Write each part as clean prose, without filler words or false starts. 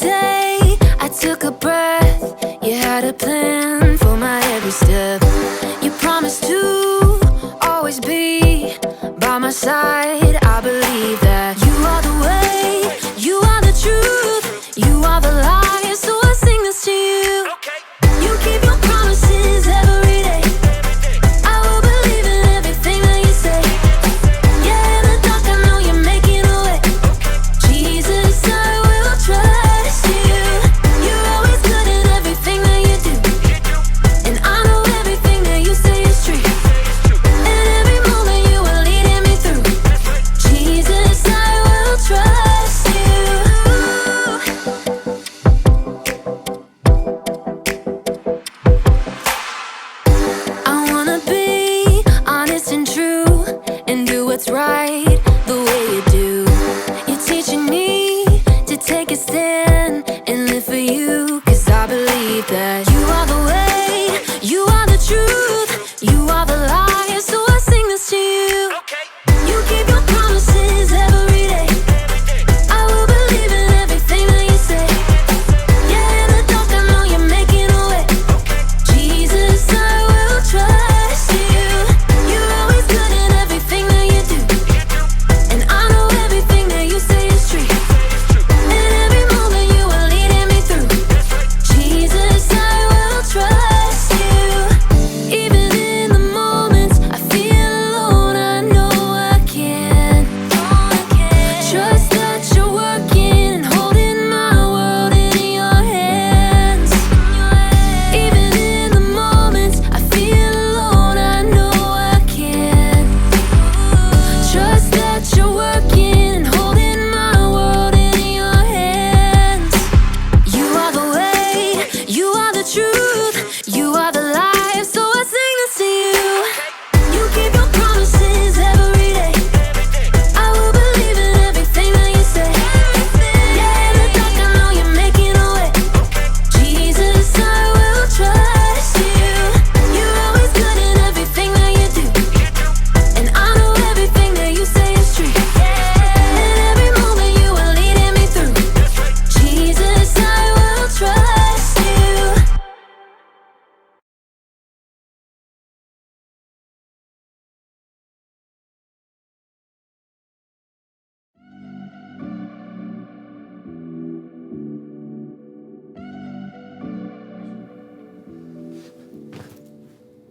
day I took a breath, you had a plan for my every step. You promised to always be by my side. I believe that you are the way, you are the truth, you are the light. So I sing this to you. You keep your promises every day. I will believe in everything that you say. Yeah, in the dark I know you're making a way. Jesus, I will trust you. You're always good at everything that you do, and I know everything that you say is true. And every moment you are leading me through. Jesus, I will trust you. I wanna be honest and true and do what's right the way you do. You're teaching me to take a stand and live for you, 'cause I believe that you are the way, you are the truth, you are the light. So I sing this to you. You keep your promises every day. I will believe in everything that you say. Yeah, in the dark I know you're making a way. Jesus, I will trust you. You're always good at everything that you do, and I know everything that you say is true. And every moment you are leading me through. Jesus, I will trust you. Even in the moments I feel alone, I know I can trust that you're working and holding my world in your hands. Even in the moments I feel alone, I know I can trust that you're working and holding my world in your hands. You are the way, you are the truth, you are the life. So I sing this to you. You keep your promises every day. I will believe in everything that you say. Yeah, in the dark I know you're making a way. Jesus, I will trust you. You're always good at everything that you do, and I know everything that you say is true. And every moment you are leading me through. Jesus, I will trust you.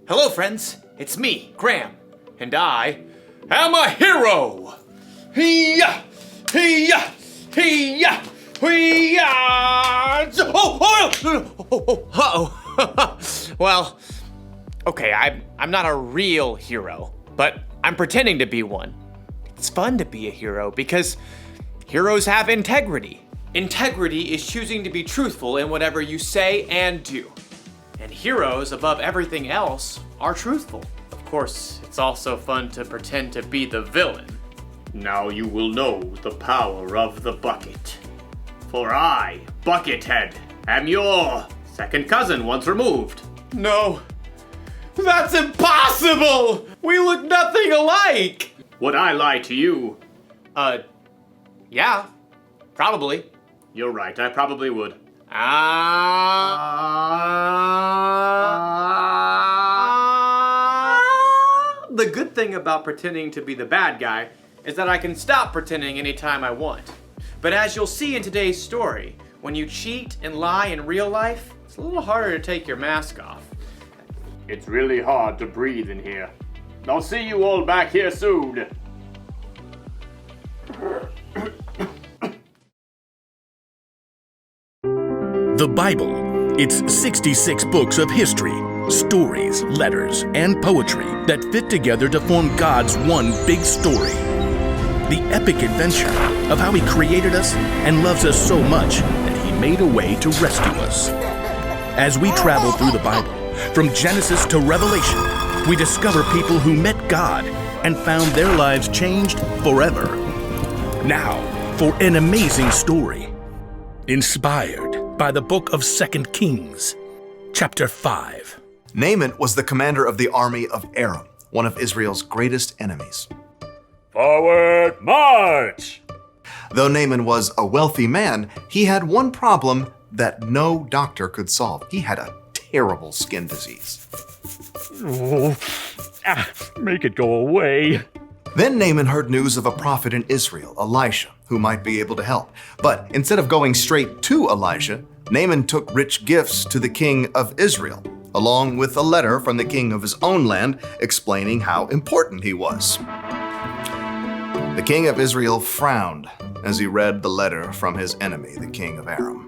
Hello, friends. It's me, Graham, and I am a hero. Hee-yah! Hee-yah! Hee-yah! Hee-yah! Uh-oh. Well, okay, I'm not a real hero, but I'm pretending to be one. It's fun to be a hero because heroes have integrity. Integrity is choosing to be truthful in whatever you say and do. And heroes, above everything else, are truthful. Of course, it's also fun to pretend to be the villain. Now you will know the power of the bucket. For I, Buckethead, am your second cousin once removed. No, that's impossible! We look nothing alike! Would I lie to you? Yeah, probably. You're right, I probably would. The good thing about pretending to be the bad guy is that I can stop pretending anytime I want. But as you'll see in today's story, when you cheat and lie in real life, it's a little harder to take your mask off. It's really hard to breathe in here. I'll see you all back here soon. The Bible. It's 66 books of history, stories, letters, and poetry that fit together to form God's one big story. The epic adventure of how He created us and loves us so much that He made a way to rescue us. As we travel through the Bible, from Genesis to Revelation, we discover people who met God and found their lives changed forever. Now, for an amazing story, inspired by the book of 2 Kings, chapter 5. Naaman was the commander of the army of Aram, one of Israel's greatest enemies. Forward march! Though Naaman was a wealthy man, he had one problem that no doctor could solve. He had a terrible skin disease. Oh, make it go away. Then Naaman heard news of a prophet in Israel, Elisha, who might be able to help. But instead of going straight to Elisha, Naaman took rich gifts to the king of Israel, along with a letter from the king of his own land explaining how important he was. The king of Israel frowned as he read the letter from his enemy, the king of Aram.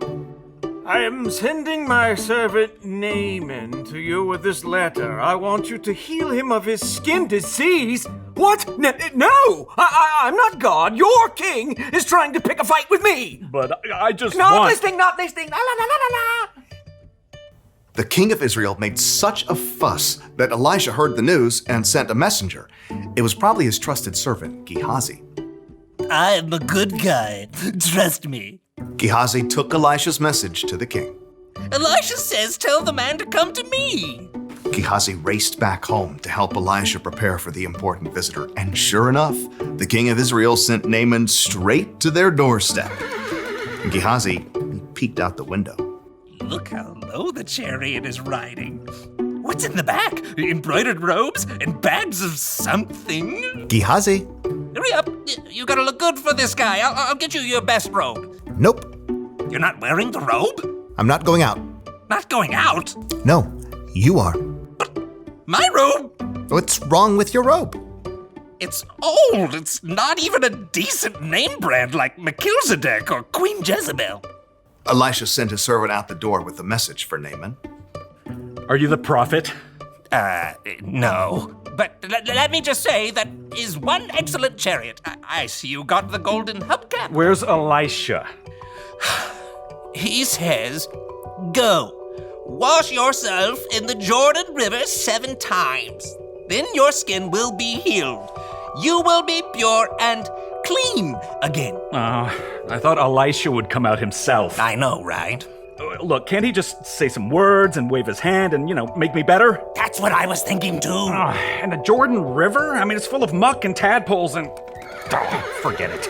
I am sending my servant Naaman to you with this letter. I want you to heal him of his skin disease. What? No! I'm not God. Your king is trying to pick a fight with me. But I just Not want... listening, not listening. La, la, la, la, la, la. The king of Israel made such a fuss that Elisha heard the news and sent a messenger. It was probably his trusted servant, Gehazi. I'm a good guy. Trust me. Gehazi took Elisha's message to the king. Elisha says tell the man to come to me. Gehazi raced back home to help Elisha prepare for the important visitor. And sure enough, the king of Israel sent Naaman straight to their doorstep. Gehazi peeked out the window. Look how low the chariot is riding. What's in the back? Embroidered robes and bags of something? Gehazi? Hurry up. You gotta look good for this guy. I'll get you your best robe. Nope, You're not wearing the robe? I'm not going out. Not going out? No, you are. My robe? What's wrong with your robe? It's old. It's not even a decent name brand like Melchizedek or Queen Jezebel. Elisha sent his servant out the door with a message for Naaman. Are you the prophet? No. But let me just say that is one excellent chariot. I see you got the golden hubcap. Where's Elisha? He says, go, wash yourself in the Jordan River 7 times. Then your skin will be healed. You will be pure and clean again. I thought Elisha would come out himself. I know, right? Look, can't he just say some words and wave his hand and, make me better? That's what I was thinking too. And the Jordan River? I mean, it's full of muck and tadpoles and... forget it.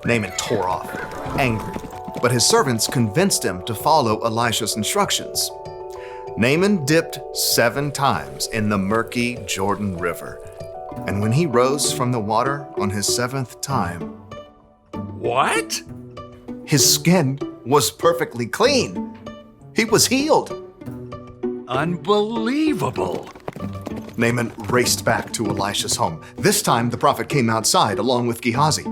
Naaman tore off, angry, but his servants convinced him to follow Elisha's instructions. Naaman dipped 7 times in the murky Jordan River, and when he rose from the water on his 7th time, What? his skin was perfectly clean. He was healed. Unbelievable. Naaman raced back to Elisha's home. This time, the prophet came outside along with Gehazi.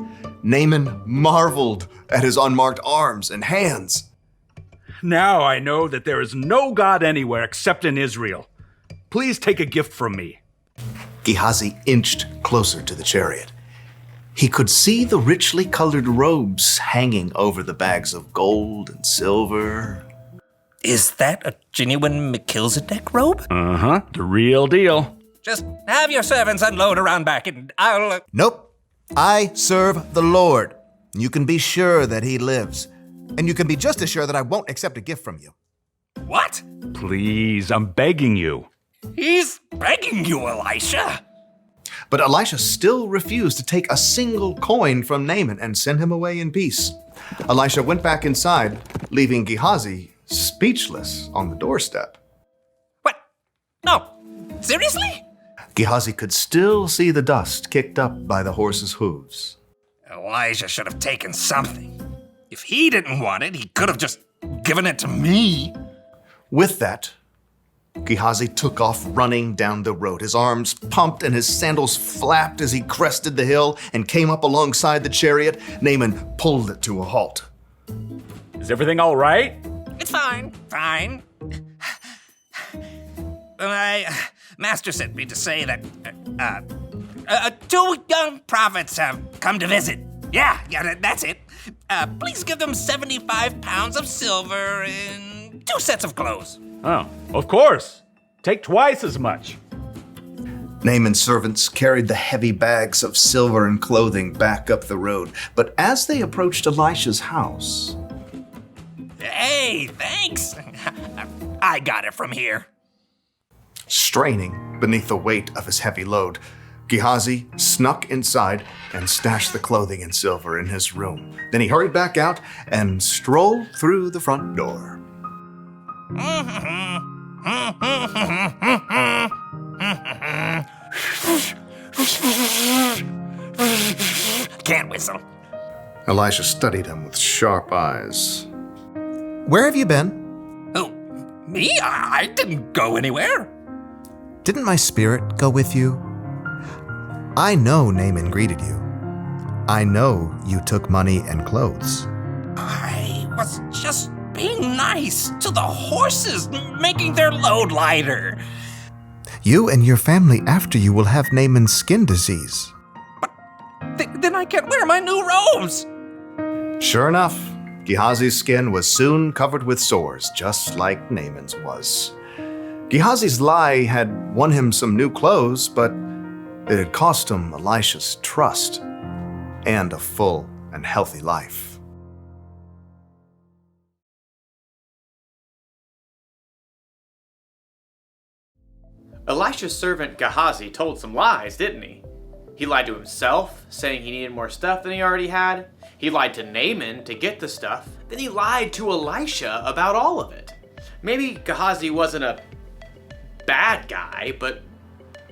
Naaman marveled at his unmarked arms and hands. Now I know that there is no God anywhere except in Israel. Please take a gift from me. Gehazi inched closer to the chariot. He could see the richly colored robes hanging over the bags of gold and silver. Is that a genuine Melchizedek robe? Uh-huh, the real deal. Just have your servants unload around back and I'll... Nope. I serve the Lord. You can be sure that he lives. And you can be just as sure that I won't accept a gift from you. What? Please, I'm begging you. He's begging you, Elisha. But Elisha still refused to take a single coin from Naaman and send him away in peace. Elisha went back inside, leaving Gehazi speechless on the doorstep. What? No. Seriously? Gehazi could still see the dust kicked up by the horse's hooves. Elijah should have taken something. If he didn't want it, he could have just given it to me. With that, Gehazi took off running down the road. His arms pumped and his sandals flapped as he crested the hill and came up alongside the chariot. Naaman pulled it to a halt. Is everything all right? It's fine. My master sent me to say that 2 young prophets have come to visit. Yeah, that's it. Please give them 75 pounds of silver and 2 sets of clothes. Oh, of course. Take twice as much. Naaman's servants carried the heavy bags of silver and clothing back up the road. But as they approached Elisha's house... Hey, thanks. I got it from here. Straining beneath the weight of his heavy load, Gehazi snuck inside and stashed the clothing and silver in his room. Then he hurried back out and strolled through the front door. Can't whistle. Elisha studied him with sharp eyes. "Where have you been?" Oh, me? I didn't go anywhere. Didn't my spirit go with you? I know Naaman greeted you. I know you took money and clothes. I was just being nice to the horses, making their load lighter. You and your family after you will have Naaman's skin disease. Then I can't wear my new robes. Sure enough, Gehazi's skin was soon covered with sores, just like Naaman's was. Gehazi's lie had won him some new clothes, but it had cost him Elisha's trust and a full and healthy life. Elisha's servant Gehazi told some lies, didn't he? He lied to himself, saying he needed more stuff than he already had. He lied to Naaman to get the stuff. Then he lied to Elisha about all of it. Maybe Gehazi wasn't a bad guy, but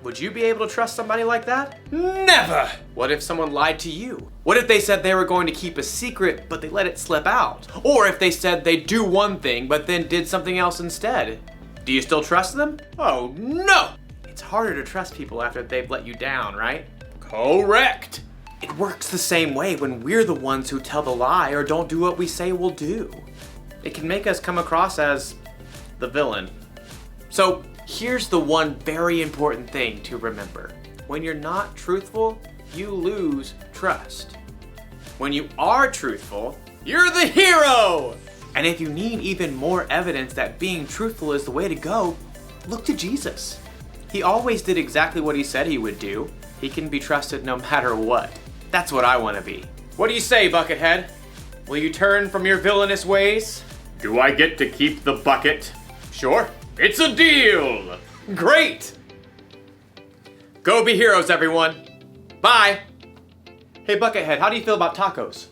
would you be able to trust somebody like that? Never! What if someone lied to you? What if they said they were going to keep a secret, but they let it slip out? Or if they said they'd do one thing, but then did something else instead? Do you still trust them? Oh no! It's harder to trust people after they've let you down, right? Correct! It works the same way when we're the ones who tell the lie or don't do what we say we'll do. It can make us come across as the villain. So here's the one very important thing to remember. When you're not truthful, you lose trust. When you are truthful, you're the hero! And if you need even more evidence that being truthful is the way to go, look to Jesus. He always did exactly what he said he would do. He can be trusted no matter what. That's what I want to be. What do you say, Buckethead? Will you turn from your villainous ways? Do I get to keep the bucket? Sure. It's a deal! Great! Go be heroes, everyone. Bye! Hey, Buckethead, how do you feel about tacos?